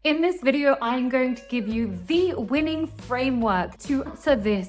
In this video, I'm going to give you the winning framework to answer this.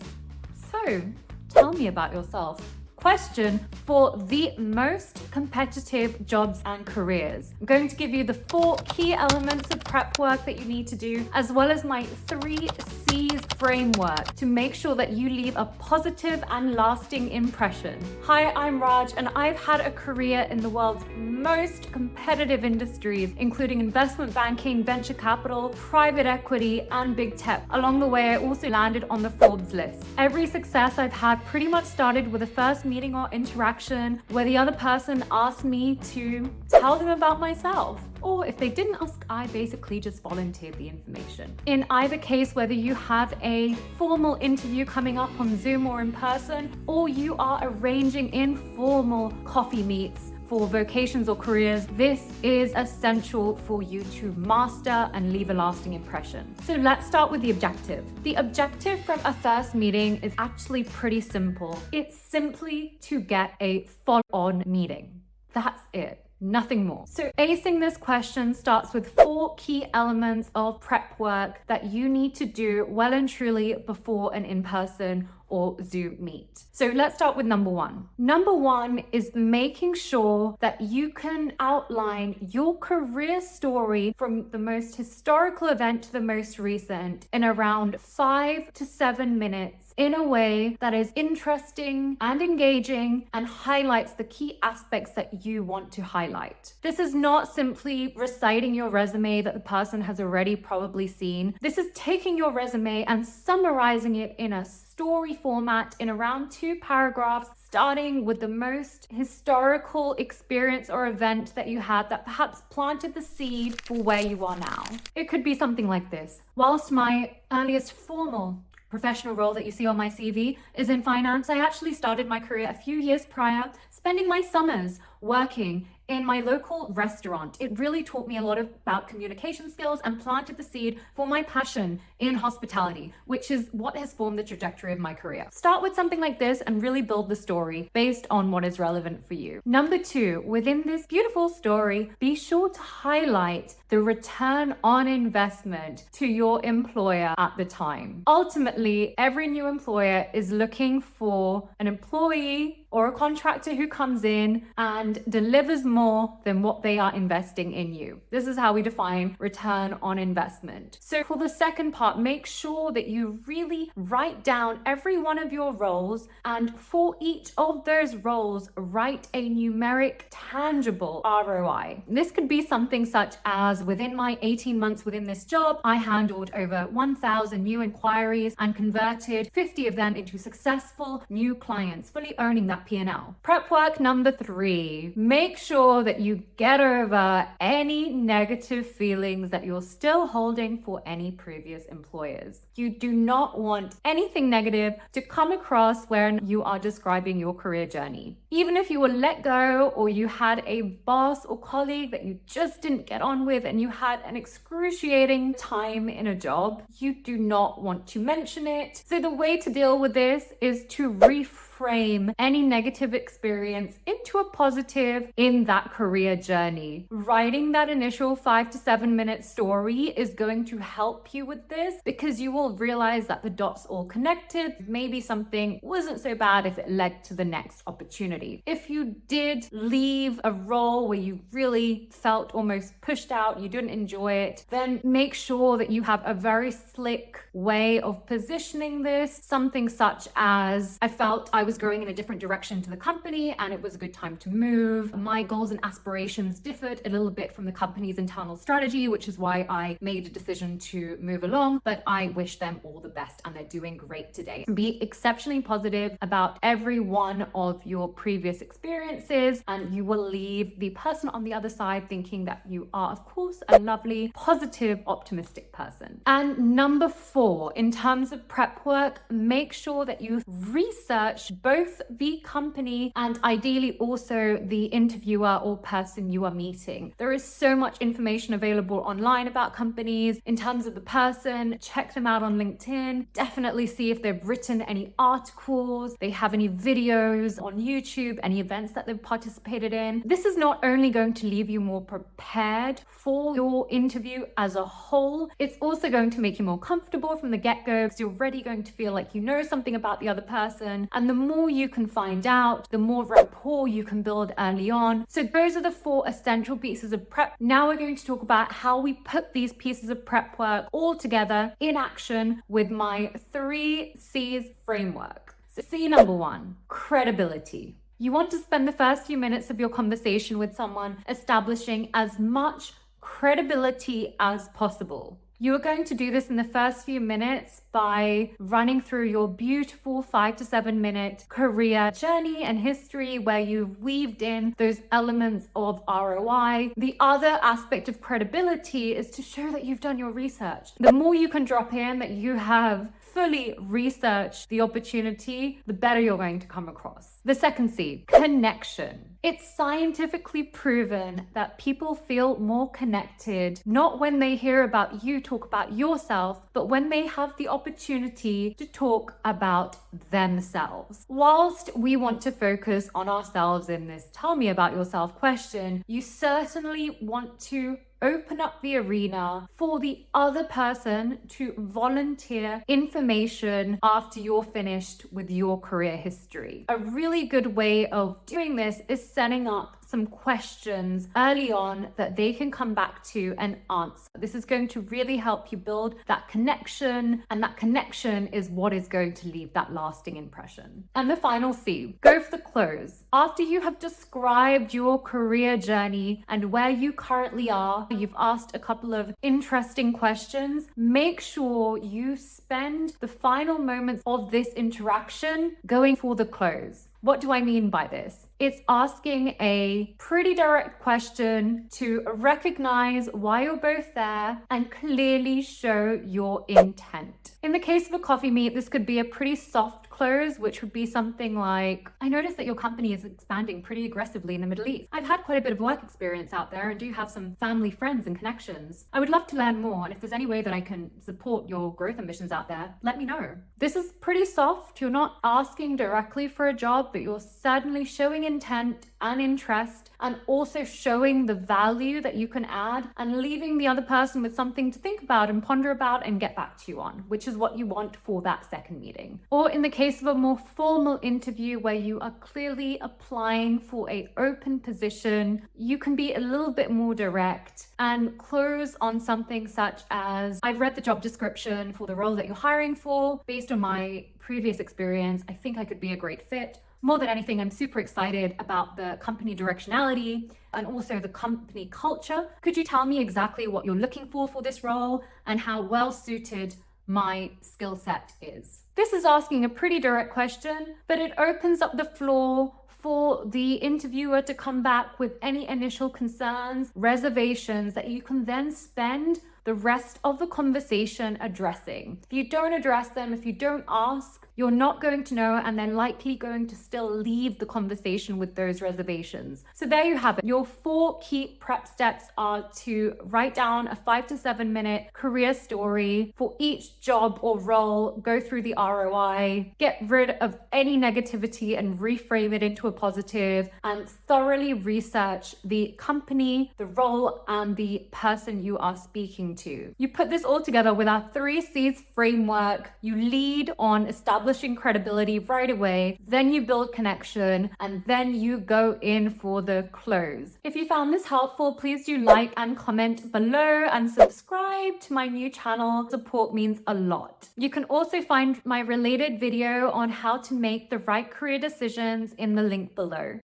So, tell me about yourself. Question for the most competitive jobs and careers. I'm going to give you the 4 key elements of prep work that you need to do, as well as my 3 C's framework to make sure that you leave a positive and lasting impression. Hi, I'm Raj, and I've had a career in the world's most competitive industries, including investment banking, venture capital, private equity, and big tech. Along the way, I also landed on the Forbes list. Every success I've had pretty much started with a first meeting or interaction where the other person asked me to tell them about myself. Or if they didn't ask, I basically just volunteered the information. In either case, whether you have a formal interview coming up on Zoom or in person, or you are arranging informal coffee meets for vocations or careers, this is essential for you to master and leave a lasting impression. So let's start with the objective. The objective from a first meeting is actually pretty simple. It's simply to get a follow-on meeting. That's it. Nothing more. So acing this question starts with 4 key elements of prep work that you need to do well and truly before an in-person or Zoom meet. So let's start with number 1. Number 1 is making sure that you can outline your career story from the most historical event to the most recent in around 5 to 7 minutes in a way that is interesting and engaging and highlights the key aspects that you want to highlight. This is not simply reciting your resume that the person has already probably seen. This is taking your resume and summarizing it in a story format in around 2 paragraphs, starting with the most historical experience or event that you had that perhaps planted the seed for where you are now. It could be something like this. Whilst my earliest formal professional role that you see on my CV is in finance, I actually started my career a few years prior, spending my summers working in my local restaurant. It really taught me a lot about communication skills and planted the seed for my passion in hospitality, which is what has formed the trajectory of my career. Start with something like this and really build the story based on what is relevant for you. Number 2, within this beautiful story, be sure to highlight the return on investment to your employer at the time. Ultimately, every new employer is looking for an employee or a contractor who comes in and delivers more than what they are investing in you. This is how we define return on investment. So for the second part, make sure that you really write down every one of your roles, and for each of those roles, write a numeric, tangible ROI. This could be something such as, within my 18 months within this job, I handled over 1,000 new inquiries and converted 50 of them into successful new clients, fully owning that P&L. Prep work number 3. Make sure that you get over any negative feelings that you're still holding for any previous employers. You do not want anything negative to come across when you are describing your career journey. Even if you were let go, or you had a boss or colleague that you just didn't get on with and you had an excruciating time in a job, you do not want to mention it. So the way to deal with this is to reframe any negative experience into a positive in that career journey. Writing that initial 5 to 7 minute story is going to help you with this, because you will realize that the dots all connected. Maybe something wasn't so bad if it led to the next opportunity. If you did leave a role where you really felt almost pushed out, you didn't enjoy it, then make sure that you have a very slick way of positioning this. Something such as, I felt I was going in a different direction to the company and it was a good time to move. My goals and aspirations differed a little bit from the company's internal strategy, which is why I made a decision to move along, but I wish them all the best and they're doing great today. Be exceptionally positive about every one of your previous experiences, and you will leave the person on the other side thinking that you are, of course, a lovely, positive, optimistic person. And number 4, in terms of prep work, make sure that you research both the company and ideally also the interviewer or person you are meeting. There is so much information available online about companies. In terms of the person, check them out on LinkedIn. Definitely see if they've written any articles, they have any videos on YouTube, YouTube, any events that they've participated in. This is not only going to leave you more prepared for your interview as a whole, it's also going to make you more comfortable from the get-go because you're already going to feel like you know something about the other person. And the more you can find out, the more rapport you can build early on. So those are the 4 essential pieces of prep. Now we're going to talk about how we put these pieces of prep work all together in action with my 3 C's framework. So C number 1, credibility. You want to spend the first few minutes of your conversation with someone establishing as much credibility as possible. You are going to do this in the first few minutes by running through your beautiful 5 to 7 minute career journey and history where you've weaved in those elements of ROI. The other aspect of credibility is to show that you've done your research. The more you can drop in that you have fully researched the opportunity, the better you're going to come across. The second C, connection. It's scientifically proven that people feel more connected, not when they hear about you talk about yourself, but when they have the opportunity to talk about themselves. Whilst we want to focus on ourselves in this tell me about yourself question, you certainly want to open up the arena for the other person to volunteer information after you're finished with your career history. A really good way of doing this is setting up some questions early on that they can come back to and answer. This is going to really help you build that connection, and that connection is what is going to leave that lasting impression. And the final C, go for the close. After you have described your career journey and where you currently are, you've asked a couple of interesting questions, make sure you spend the final moments of this interaction going for the close. What do I mean by this? It's asking a pretty direct question to recognize why you're both there and clearly show your intent. In the case of a coffee meet, this could be a pretty soft close, which would be something like, I noticed that your company is expanding pretty aggressively in the Middle East. I've had quite a bit of work experience out there and do have some family friends and connections. I would love to learn more, and if there's any way that I can support your growth ambitions out there, let me know. This is pretty soft. You're not asking directly for a job, but you're certainly showing intent and interest, and also showing the value that you can add and leaving the other person with something to think about and ponder about and get back to you on, which is what you want for that second meeting. Or in the case of a more formal interview where you are clearly applying for an open position, you can be a little bit more direct and close on something such as, I've read the job description for the role that you're hiring for. Based on my previous experience, I think I could be a great fit. More than anything, I'm super excited about the company directionality and also the company culture. Could you tell me exactly what you're looking for this role and how well suited my skill set is? This is asking a pretty direct question, but it opens up the floor for the interviewer to come back with any initial concerns, reservations that you can then spend the rest of the conversation addressing. If you don't address them, if you don't ask, you're not going to know, and they're likely going to still leave the conversation with those reservations. So there you have it. Your 4 key prep steps are to write down a 5 to 7 minute career story for each job or role, go through the ROI, get rid of any negativity and reframe it into a positive, and thoroughly research the company, the role, and the person you are speaking to. You put this all together with our 3 C's framework. You lead on establishing credibility right away, then you build connection, and then you go in for the close. If you found this helpful, please do like and comment below and subscribe to my new channel. Support means a lot. You can also find my related video on how to make the right career decisions in the link below.